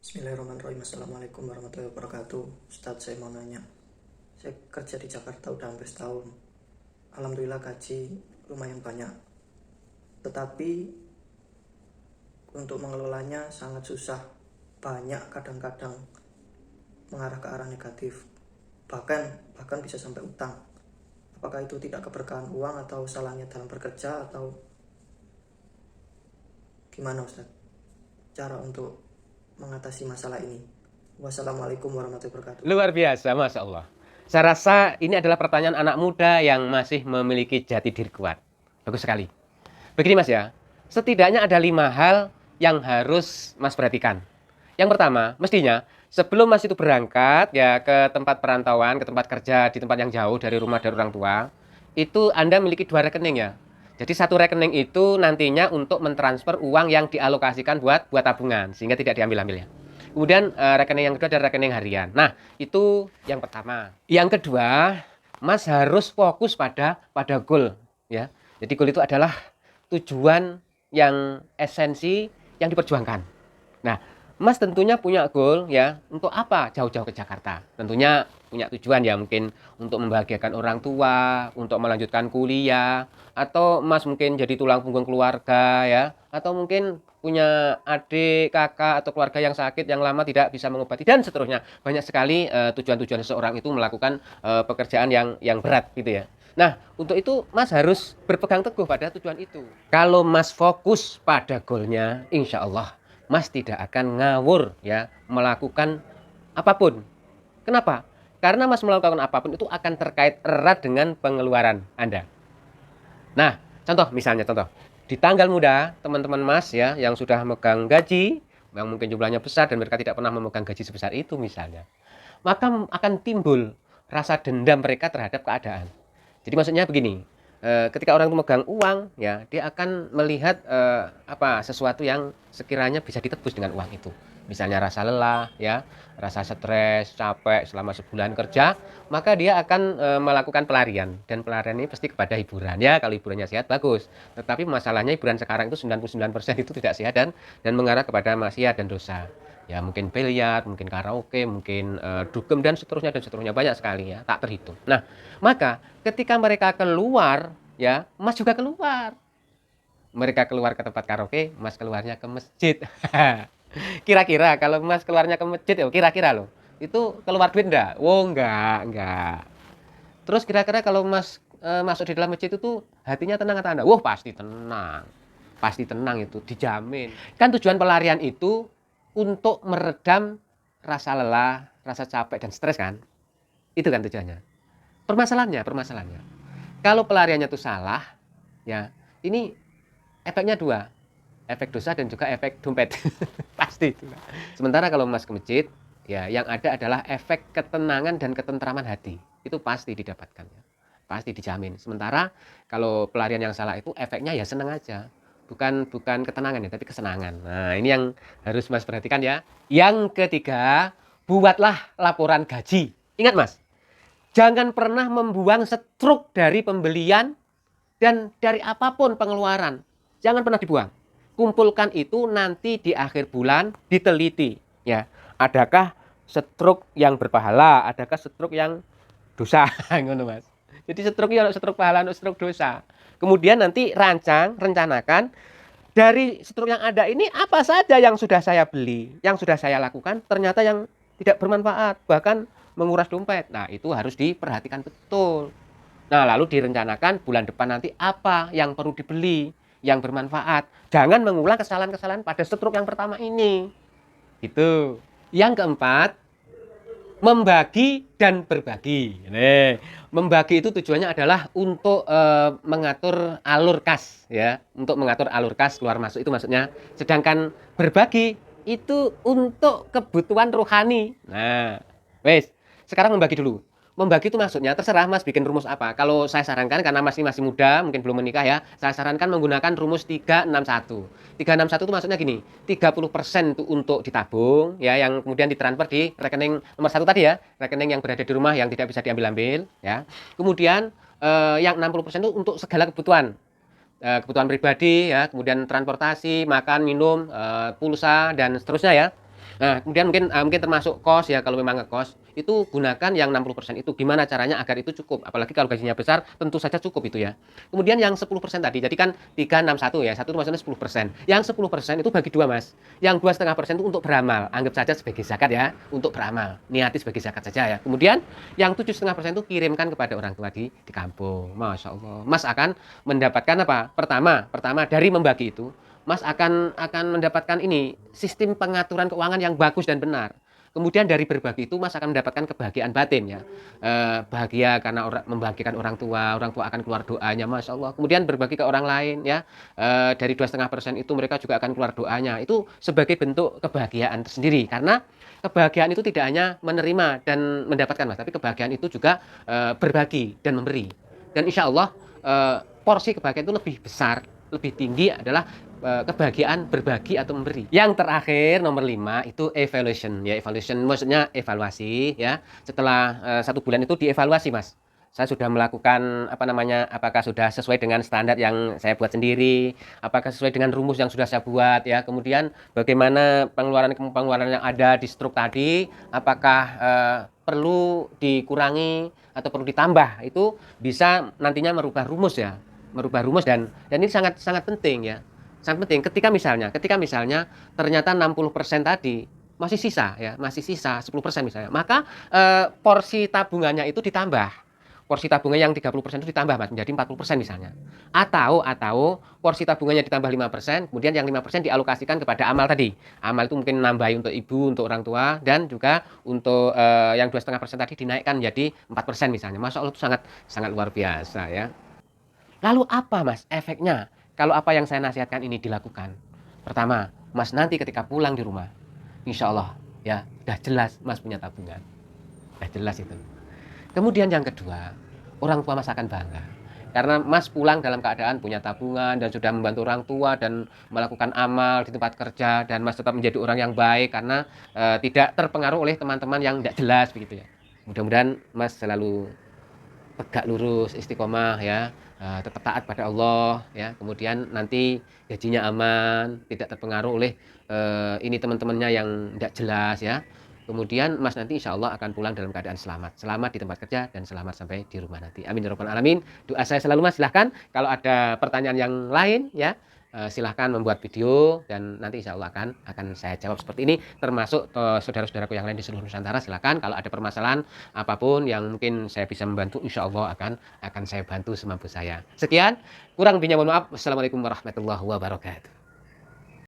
Bismillahirrahmanirrahim. Assalamualaikum warahmatullahi wabarakatuh. Ustadz, saya mau nanya. Saya kerja di Jakarta udah hampir setahun. Alhamdulillah gaji lumayan banyak. Tetapi untuk mengelolanya sangat susah. Banyak kadang-kadang mengarah ke arah negatif. Bahkan bisa sampai utang. Apakah itu tidak keberkahan uang atau salahnya dalam bekerja atau gimana Ustadz? Cara untuk mengatasi masalah ini. Wassalamualaikum warahmatullahi wabarakatuh. Luar biasa, Masya Allah. Saya rasa ini adalah pertanyaan anak muda yang masih memiliki jati diri kuat. Bagus sekali. Begini Mas ya, setidaknya ada 5 hal yang harus Mas perhatikan. Yang pertama, mestinya sebelum Mas itu berangkat ya ke tempat perantauan, ke tempat kerja di tempat yang jauh dari rumah dari orang tua, itu Anda memiliki 2 rekening ya. Jadi satu rekening itu nantinya untuk mentransfer uang yang dialokasikan buat tabungan sehingga tidak diambil-ambil ya. Kemudian rekening yang kedua adalah rekening harian. Nah, itu yang pertama. Yang kedua, Mas harus fokus pada goal ya. Jadi goal itu adalah tujuan yang esensi yang diperjuangkan. Nah, Mas tentunya punya goal ya, untuk apa jauh-jauh ke Jakarta? Tentunya punya tujuan ya, mungkin untuk membahagiakan orang tua, untuk melanjutkan kuliah, atau Mas mungkin jadi tulang punggung keluarga ya, atau mungkin punya adik, kakak, atau keluarga yang sakit, yang lama tidak bisa mengobati, dan seterusnya. Banyak sekali tujuan-tujuan seseorang itu melakukan pekerjaan yang berat gitu ya. Nah, untuk itu Mas harus berpegang teguh pada tujuan itu. Kalau Mas fokus pada goalnya, insya Allah Mas tidak akan ngawur ya melakukan apapun. Kenapa? Karena Mas melakukan apapun itu akan terkait erat dengan pengeluaran Anda. Nah, contoh di tanggal muda teman-teman Mas ya yang sudah megang gaji yang mungkin jumlahnya besar dan mereka tidak pernah memegang gaji sebesar itu misalnya, maka akan timbul rasa dendam mereka terhadap keadaan. Jadi maksudnya begini, ketika orang itu megang uang, ya dia akan melihat sesuatu yang sekiranya bisa ditebus dengan uang itu. Misalnya rasa lelah, ya, rasa stres, capek selama sebulan kerja, maka dia akan melakukan pelarian, dan pelarian ini pasti kepada hiburan. Ya, kalau hiburannya sehat bagus. Tetapi masalahnya hiburan sekarang itu 99% itu tidak sehat dan mengarah kepada maksiat dan dosa. Ya mungkin biliar, mungkin karaoke, mungkin dugem dan seterusnya banyak sekali ya, tak terhitung. Nah, maka ketika mereka keluar ya, Mas juga keluar. Mereka keluar ke tempat karaoke, Mas keluarnya ke masjid. Kira-kira kalau Mas keluarnya ke masjid ya, kira-kira loh. Itu keluar duit enggak? Oh, enggak. Terus kira-kira kalau Mas masuk di dalam masjid itu hatinya tenang atau enggak? Wah, pasti tenang. Pasti tenang itu, dijamin. Kan tujuan pelarian itu untuk meredam rasa lelah, rasa capek dan stres kan? Itu kan tujuannya. Permasalahannya. Kalau pelariannya itu salah, ya ini efeknya dua, efek dosa dan juga efek dompet. Pasti itu. Sementara kalau Mas ke masjid, ya yang ada adalah efek ketenangan dan ketentraman hati. Itu pasti didapatkan ya. Pasti dijamin. Sementara kalau pelarian yang salah itu efeknya ya senang aja. Bukan ketenangan ya, tapi kesenangan. Nah, ini yang harus Mas perhatikan ya. Yang ketiga, buatlah laporan gaji. Ingat Mas, jangan pernah membuang setruk dari pembelian dan dari apapun pengeluaran. Jangan pernah dibuang. Kumpulkan itu nanti di akhir bulan diteliti. Ya, adakah setruk yang berpahala, adakah setruk yang dosa, ngono Mas. Jadi setruk pahala, setruk dosa. Kemudian nanti rencanakan dari setruk yang ada ini apa saja yang sudah saya beli, yang sudah saya lakukan, ternyata yang tidak bermanfaat, bahkan menguras dompet. Nah, itu harus diperhatikan betul. Nah, lalu direncanakan bulan depan nanti apa yang perlu dibeli, yang bermanfaat. Jangan mengulang kesalahan-kesalahan pada setruk yang pertama ini. Itu. Yang keempat, membagi dan berbagi. Nih, membagi itu tujuannya adalah untuk mengatur alur kas ya, untuk mengatur alur kas keluar masuk itu maksudnya. Sedangkan berbagi itu untuk kebutuhan rohani. Nah, wes, sekarang membagi dulu. Membagi itu maksudnya terserah Mas bikin rumus apa. Kalau saya sarankan karena masih muda, mungkin belum menikah ya, saya sarankan menggunakan rumus 361. 361 itu maksudnya gini, 30% itu untuk ditabung ya, yang kemudian ditransfer di rekening nomor 1 tadi ya, rekening yang berada di rumah yang tidak bisa diambil-ambil ya. Kemudian yang 60% itu untuk segala kebutuhan. Kebutuhan pribadi ya, kemudian transportasi, makan, minum, pulsa dan seterusnya ya. Nah, kemudian mungkin termasuk kos ya, kalau memang ngekos, itu gunakan yang 60% itu. Gimana caranya agar itu cukup? Apalagi kalau gajinya besar, tentu saja cukup itu ya. Kemudian yang 10% tadi, jadi kan 361 ya, satu itu maksudnya 10%. Yang 10% itu bagi dua, Mas. Yang 2,5% itu untuk beramal. Anggap saja sebagai zakat ya, untuk beramal. Niati sebagai zakat saja ya. Kemudian yang 7,5% itu kirimkan kepada orang tua di kampung. Masya Allah. Mas akan mendapatkan apa? Pertama dari membagi itu, Mas akan mendapatkan ini sistem pengaturan keuangan yang bagus dan benar. Kemudian dari berbagi itu Mas akan mendapatkan kebahagiaan batin ya. Bahagia karena membahagiakan orang tua akan keluar doanya, Masya Allah. Kemudian berbagi ke orang lain ya. Dari 2,5% itu mereka juga akan keluar doanya. Itu sebagai bentuk kebahagiaan tersendiri. Karena kebahagiaan itu tidak hanya menerima dan mendapatkan, Mas, tapi kebahagiaan itu juga berbagi dan memberi. Dan insya Allah porsi kebahagiaan itu lebih besar, lebih tinggi adalah kebahagiaan berbagi atau memberi. Yang terakhir nomor 5 itu evaluation ya. Evaluation maksudnya evaluasi ya. Setelah 1 bulan itu dievaluasi, Mas. Saya sudah melakukan apakah sudah sesuai dengan standar yang saya buat sendiri, apakah sesuai dengan rumus yang sudah saya buat ya. Kemudian bagaimana pengeluaran yang ada di struk tadi, apakah perlu dikurangi atau perlu ditambah. Itu bisa nantinya merubah rumus ya. Merubah rumus dan ini sangat sangat penting ya. Sangat penting ketika misalnya ternyata 60% tadi masih sisa ya, masih sisa 10% misalnya. Maka porsi tabungannya itu ditambah. Porsi tabungan yang 30% itu ditambah, Mas, menjadi 40% misalnya. Atau porsi tabungannya ditambah 5%, kemudian yang 5% dialokasikan kepada amal tadi. Amal itu mungkin nambahi untuk ibu, untuk orang tua, dan juga untuk yang 2,5% tadi dinaikkan menjadi 4% misalnya. Masya Allah, itu sangat sangat luar biasa ya. Lalu apa, Mas, efeknya kalau apa yang saya nasihatkan ini dilakukan? Pertama, Mas nanti ketika pulang di rumah, insya Allah ya, udah jelas Mas punya tabungan. Udah jelas itu. Kemudian yang kedua, orang tua Mas akan bangga. Karena Mas pulang dalam keadaan punya tabungan dan sudah membantu orang tua dan melakukan amal di tempat kerja, dan Mas tetap menjadi orang yang baik karena tidak terpengaruh oleh teman-teman yang tidak jelas begitu ya. Mudah-mudahan Mas selalu tegak lurus, istiqomah ya, tetap taat pada Allah ya. Kemudian nanti gajinya aman, tidak terpengaruh oleh ini teman-temannya yang tidak jelas ya. Kemudian Mas nanti insya Allah akan pulang dalam keadaan selamat. Selamat di tempat kerja dan selamat sampai di rumah nanti. Amin ya rabbal alamin. Doa saya selalu, Mas. Silahkan kalau ada pertanyaan yang lain ya, silahkan membuat video dan nanti insya Allah akan saya jawab seperti ini. Termasuk saudara-saudaraku yang lain di seluruh Nusantara, silahkan kalau ada permasalahan apapun yang mungkin saya bisa membantu, insya Allah akan saya bantu semampu saya. Sekian, kurang lebihnya mohon maaf. Wassalamualaikum warahmatullahi wabarakatuh.